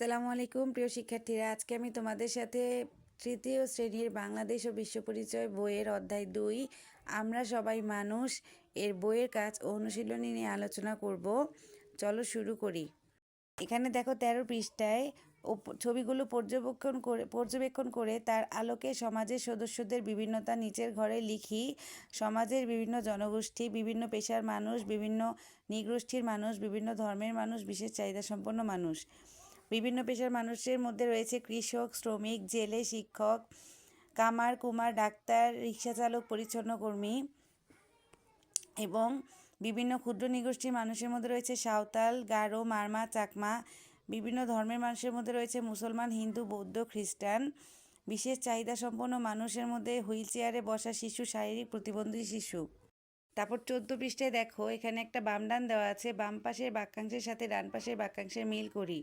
আসসালামু আলাইকুম প্রিয় শিক্ষার্থীরা, আজকে আমি তোমাদের সাথে তৃতীয় শ্রেণীর বাংলাদেশ ও বিশ্ব পরিচয় বইয়ের অধ্যায় 2 আমরা সবাই মানুষ এর বইয়ের কাজ ও অনুশীলনী নিয়ে আলোচনা করব। চলো শুরু করি। এখানে দেখো 13 পৃষ্ঠায় ছবিগুলো পর্যবেক্ষণ করে তার আলোকে সমাজের সদস্যদের বিভিন্নতা নিচের ঘরে লিখি। সমাজের বিভিন্ন জনগোষ্ঠী, বিভিন্ন পেশার মানুষ, বিভিন্ন নৃগোষ্ঠীর মানুষ, বিভিন্ন ধর্মের মানুষ, বিশেষ চাহিদা সম্পন্ন মানুষ। বিভিন্ন পেশার মানুষের মধ্যে রয়েছে কৃষক, শ্রমিক, জেলে, শিক্ষক, কামার, কুমার, ডাক্তার, রিক্সাচালক, পরিচ্ছন্ন কর্মী এবং বিভিন্ন ক্ষুদ্র নৃগোষ্ঠীর মানুষের মধ্যে রয়েছে সাঁওতাল, গারো, মারমা, চাকমা। বিভিন্ন ধর্মের মানুষের মধ্যে রয়েছে মুসলমান, হিন্দু, বৌদ্ধ, খ্রিস্টান। বিশেষ চাহিদা সম্পন্ন মানুষের মধ্যে হুইল চেয়ারে বসা শিশু, শারীরিক প্রতিবন্ধী শিশু। তারপর 14 পৃষ্ঠায় দেখো, এখানে একটা বামডান দেওয়া আছে। বাম পাশের বাক্যাংশের সাথে ডান পাশের বাক্যাংশের মিল করি।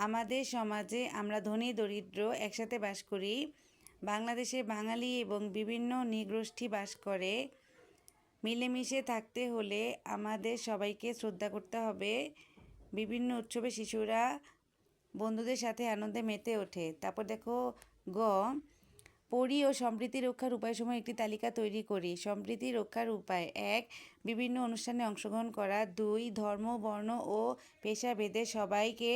আমাদের সমাজে আমরা ধনী দরিদ্র একসাথে বাস করি। বাংলাদেশে বাঙালি এবং বিভিন্ন নৃগোষ্ঠী বাস করে। মিলেমিশে থাকতে হলে আমাদের সবাইকে শ্রদ্ধা করতে হবে। বিভিন্ন উৎসবে শিশুরা বন্ধুদের সাথে আনন্দে মেতে ওঠে। তারপর দেখো গ, পরি ও সম্প্রীতি রক্ষার উপায়সমূহ একটি তালিকা তৈরি করি। সম্প্রীতি রক্ষার উপায়: 1. বিভিন্ন অনুষ্ঠানে অংশগ্রহণ করা। 2. ধর্ম, বর্ণ ও পেশাভেদে সবাইকে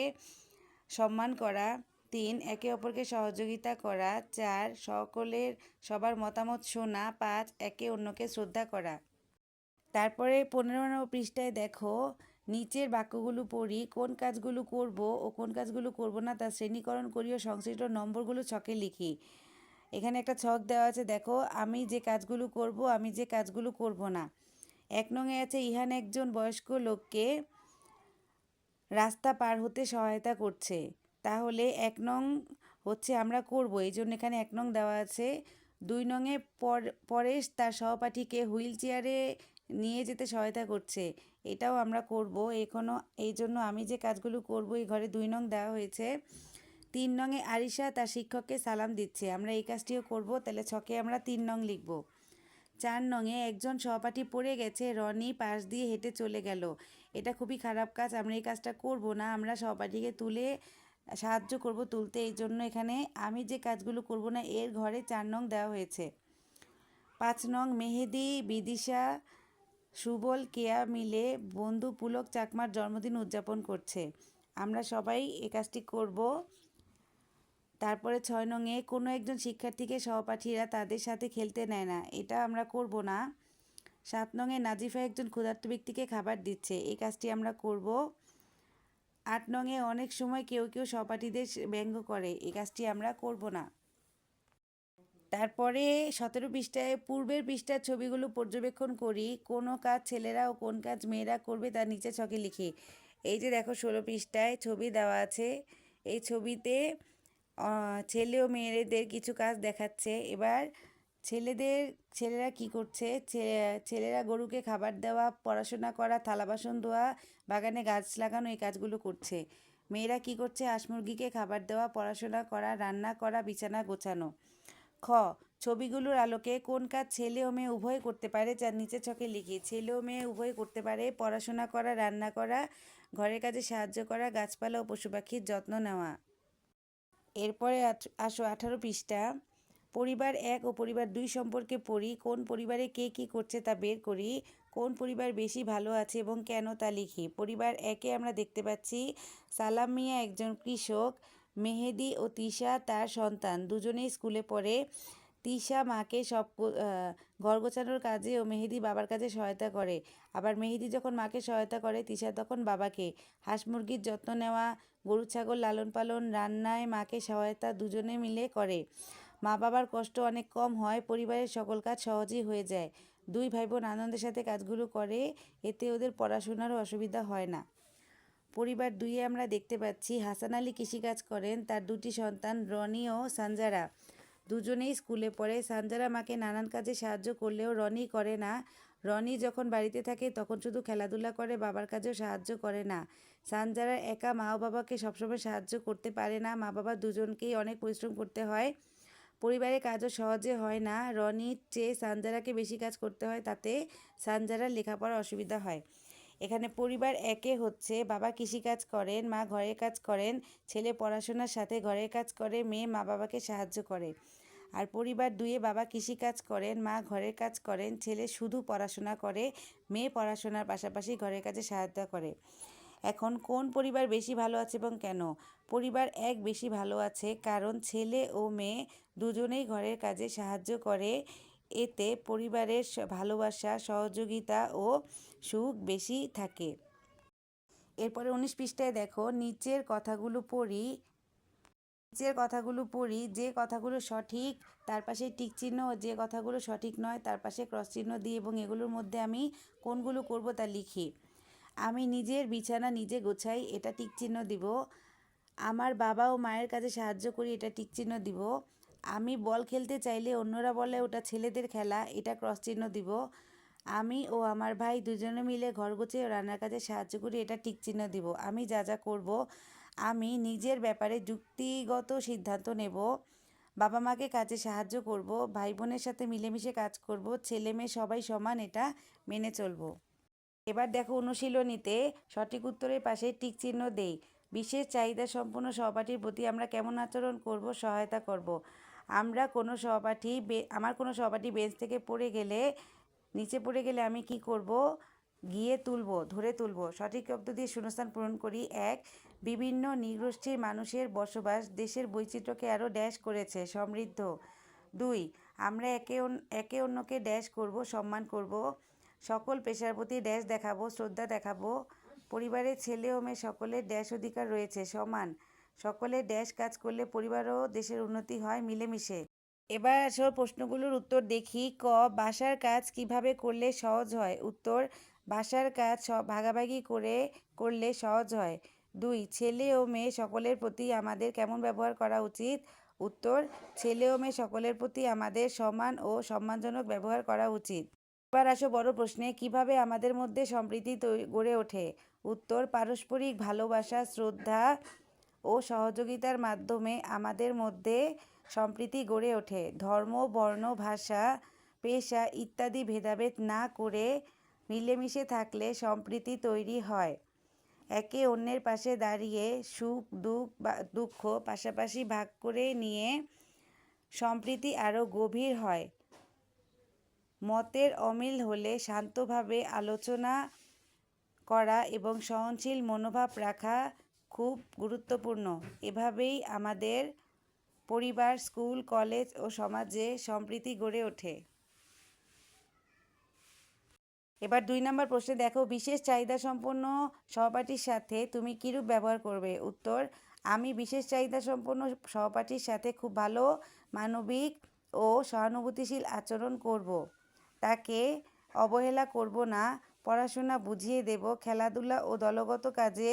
সম্মান করা। 3. একে অপরকে সহযোগিতা করা। 4. সবার মতামত শোনা। 5. একে অন্যকে শ্রদ্ধা করা। তারপরে 15 পৃষ্ঠায় দেখো, নিচের বাক্যগুলো পড়ি। কোন কাজগুলো করব ও কোন কাজগুলো করব না তা শ্রেণীকরণ করি ও সংশ্লিষ্ট নম্বরগুলো ছকে লিখি। এখানে একটা ছক দেওয়া আছে, দেখো আমি যে কাজগুলো করব, আমি যে কাজগুলো করব না। 1 নংয়ে আছে, ইহান একজন বয়স্ক লোককে রাস্তা পার হতে সহায়তা করছে। তাহলে 1 নং হচ্ছে আমরা করব, এই জন্য এখানে 1 নং দেওয়া আছে। 2 নংয়ে পরেশ তার সহপাঠীকে হুইল চেয়ারে নিয়ে যেতে সহায়তা করছে, এটাও আমরা করব। এই জন্য আমি যে কাজগুলো করব এই ঘরে 2 নং দেওয়া হয়েছে। 3 নংয়ে আরিশা তার শিক্ষককে সালাম দিচ্ছে, আমরা এই কাজটিও করব, তাহলে ছকে আমরা 3 নং লিখব। 4 নংয়ে একজন সহপাঠী পড়ে গেছে, রনি পাশ দিয়ে হেঁটে চলে গেল, এটা খুবই খারাপ কাজ, আমরা এই কাজটা করব না, আমরা সহপাঠীকে সাহায্য করব তুলতে, এই জন্য এখানে আমি যে কাজগুলো করব না এর ঘরে 4 নং দেওয়া হয়েছে। 5 নং, মেহেদি, বিদিশা, সুবল, কেয়া মিলে বন্ধু পুলক চাকমার জন্মদিন উদযাপন করছে, আমরা সবাই এই কাজটি করব। তারপরে 6 নংয়ে কোনো একজন শিক্ষার্থীকে সহপাঠীরা তাদের সাথে খেলতে নেয় না, এটা আমরা করব না। 7 নংয়ে নাজিফা একজন ক্ষুধার্ত ব্যক্তিকে খাবার দিচ্ছে, এই কাজটি আমরা করব। 8 নংয়ে অনেক সময় কেউ সহপাঠীদের ব্যঙ্গ করে, এই কাজটি আমরা করব না। তারপরে 17 পৃষ্ঠায় পূর্বের পৃষ্ঠার ছবিগুলো পর্যবেক্ষণ করি। কোনো কাজ ছেলেরা ও কোন কাজ মেয়েরা করবে তার নিচে ছকে লিখি। এই যে দেখো 16 পৃষ্ঠায় ছবি দেওয়া আছে, এই ছবিতে ছেলে ও মেয়েদের কিছু কাজ দেখাচ্ছে। এবার ছেলেরা কি করছে, ছেলেরা গরুকে খাবার দেওয়া, পড়াশোনা করা, থালা বাসন ধোয়া, বাগানে গাছ লাগানো, এই কাজগুলো করছে। মেয়েরা কি করছে, হাঁস মুরগিকে খাবার দেওয়া, পড়াশোনা করা, রান্না করা, বিছানা গোছানো। খ, ছবিগুলোর আলোকে কোন কাজ ছেলে ও মেয়ে উভয় করতে পারে, যার নিচে ছকে লিখি। ছেলে ও মেয়ে উভয় করতে পারে পড়াশোনা করা, রান্না করা, ঘরের কাজে সাহায্য করা, গাছপালা ও পশু পাখির যত্ন নেওয়া। এরপরে আসো 18 পৃষ্ঠা, পরিবার 1 ও পরিবার 2 সম্পর্কে পড়ি। কোন পরিবারে কে কী করছে তা বের করি। কোন পরিবার বেশি ভালো আছে এবং কেন তা লিখি। পরিবার 1-এ আমরা দেখতে পাচ্ছি সালাম মিয়া একজন কৃষক, মেহেদি ও তিশা তার সন্তান, দুজনেই স্কুলে পড়ে। তিশা মাকে সব ঘর গোছানোর কাজে ও মেহেদি বাবার কাজে সহায়তা করে, আবার মেহেদি যখন মাকে সহায়তা করে তিশা তখন বাবাকে। হাঁস মুরগির যত্ন নেওয়া, গরু ছাগল লালন পালন, রান্নায় মাকে সহায়তা দুজনে মিলে করে। মা বাবার কষ্ট অনেক কম হয়, পরিবারের সকল কাজ সহজেই হয়ে যায়। 2 ভাই বোন আনন্দের সাথে কাজগুলো করে, এতে ওদের পড়াশোনারও অসুবিধা হয় না। পরিবার 2-এ আমরা দেখতে পাচ্ছি হাসান আলী কৃষিকাজ করেন, তার 2টি সন্তান রনি ও সানজারা, দুজনেই স্কুলে পড়ে। সানজারা মাকে নানান কাজে সাহায্য করলেও রনি করে না। রনি যখন বাড়িতে থাকে তখন শুধু খেলাধুলা করে, বাবার কাজেও সাহায্য করে না। সানজারা একা মা ও বাবাকে সবসময় সাহায্য করতে পারে না, মা বাবা দুজনকেই অনেক পরিশ্রম করতে হয়, পরিবারের কাজও সহজে হয় না। রনির চেয়ে সানজারাকে বেশি কাজ করতে হয়, তাতে সানজারার লেখাপড়ার অসুবিধা হয়। এখানে পরিবার একে হচ্ছে বাবা কৃষিকাজ করেন, মা ঘরের কাজ করেন, ছেলে পড়াশোনার সাথে ঘরের কাজ করে, মেয়ে মা বাবাকে সাহায্য করে। আর পরিবার দুইয়ে বাবা কৃষিকাজ করেন, মা ঘরের কাজ করেন, ছেলে শুধু পড়াশোনা করে, মেয়ে পড়াশোনার পাশাপাশি ঘরের কাজে সাহায্য করে। এখন কোন পরিবার বেশি ভালো আছে এবং কেন? পরিবার এক বেশি ভালো আছে কারণ ছেলে ও মেয়ে দুজনেই ঘরের কাজে সাহায্য করে। এতে পরিবারের ভালোবাসা, সহযোগিতা ও সুখ বেশি থাকে। এরপরে 19 পৃষ্ঠায় দেখো, নিচের কথাগুলো পড়ি। যে কথাগুলো সঠিক তার পাশে টিক চিহ্ন, ও যে কথাগুলো সঠিক নয় তার পাশে ক্রস চিহ্ন দিই এবং এগুলোর মধ্যে আমি কোনগুলো করব তা লিখি। আমি নিজের বিছানা নিজে গোছাই, এটা টিক চিহ্ন দিব। আমার বাবা ও মায়ের কাছে সাহায্য করি, এটা টিক চিহ্ন দিব। আমি বল খেলতে চাইলে অন্যরা বলে ওটা ছেলেদের খেলা, এটা ক্রস চিহ্ন দিব। আমি ও আমার ভাই দুজনে মিলে ঘর গুছিয়ে রান্নার কাজে সাহায্য করি, এটা টিক চিহ্ন দিব। আমি যা যা করব, আমি নিজের ব্যাপারে যুক্তিগত সিদ্ধান্ত নেব। বাবা মাকে কাজে সাহায্য করব, ভাই বোনের সাথে মিলেমিশে কাজ করব, ছেলে মেয়ে সবাই সমান, এটা মেনে চলব। এবার দেখো অনুশীলনীতে সঠিক উত্তরের পাশে টিক চিহ্ন দেই। বিশেষ চাহিদা সম্পন্ন সহপাঠীর প্রতি আমরা কেমন আচরণ করব? সহায়তা করব। আমার কোনো সহপাঠী বেঞ্চ থেকে নিচে পড়ে গেলে আমি কি করব? গিয়ে ধরে তুলব। সঠিক শব্দ দিয়ে শূন্যস্থান পূরণ করি। 1. বিভিন্ন নৃগোষ্ঠীর মানুষের বসবাস দেশের বৈচিত্র্যকে আরও ড্যাশ করেছে, সমৃদ্ধ। 2. আমরা একে অন্যকে ড্যাশ করব, সম্মান করব। সকল পেশার প্রতি ড্যাশ দেখাবো, শ্রদ্ধা দেখাবো। পরিবারের ছেলে ও মেয়ে সকলের ড্যাশ অধিকার রয়েছে, সমান। সকলে ড্যাশ কাজ করলে পরিবার ও দেশের উন্নতি হয় মিলেমিশে। এবার আসলে প্রশ্নগুলোর উত্তর দেখি। ক. বাসার কাজ কিভাবে করলে সহজ হয়? উত্তর, বাসার কাজ ভাগাভাগি করে করলে সহজ হয়। 2. ছেলে ও মেয়ে সকলের প্রতি আমাদের কেমন ব্যবহার করা উচিত? উত্তর, ছেলে ও মেয়ে সকলের প্রতি আমাদের সমান ও সম্মানজনক ব্যবহার করা উচিত। এবার আসো বড় প্রশ্নে, কিভাবে আমাদের মধ্যে সম্প্রীতি গড়ে ওঠে? উত্তর, পারস্পরিক ভালোবাসা, শ্রদ্ধা ও সহযোগিতার মাধ্যমে আমাদের মধ্যে সম্প্রীতি গড়ে ওঠে। ধর্ম, বর্ণ, ভাষা, পেশা ইত্যাদি ভেদাভেদ না করে মিলেমিশে থাকলে সম্প্রীতি তৈরি হয়। একে অন্যের পাশে দাঁড়িয়ে সুখ দুঃখ পাশাপাশি ভাগ করে নিয়ে সম্প্রীতি আরও গভীর হয়। মতের অমিল হলে শান্তভাবে আলোচনা করা এবং সহনশীল মনোভাব রাখা খুব গুরুত্বপূর্ণ। এভাবেই আমাদের পরিবার, স্কুল, কলেজ ও সমাজে সম্প্রীতি গড়ে ওঠে। এবার 2 নম্বর প্রশ্নে দেখো, বিশেষ চাহিদা সম্পন্ন সহপাঠীর সাথে তুমি কিরূপ ব্যবহার করবে? উত্তর, আমি বিশেষ চাহিদা সম্পন্ন সহপাঠীর সাথে খুব ভালো, মানবিক ও সহানুভূতিশীল আচরণ করব। তাকে অবহেলা করব না, পড়াশোনা বুঝিয়ে দেব, খেলাধুলা ও দলগত কাজে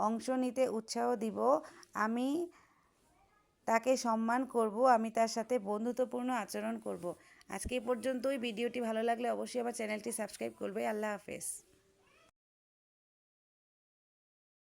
অংশ নিতে উৎসাহ দিব। আমি তাকে সম্মান করব, আমি তার সাথে বন্ধুত্বপূর্ণ আচরণ করব। আজকে এই পর্যন্তই। ভিডিওটি ভালো লাগলে অবশ্যই আমার চ্যানেলটি সাবস্ক্রাইব করবে। আল্লাহ হাফেজ।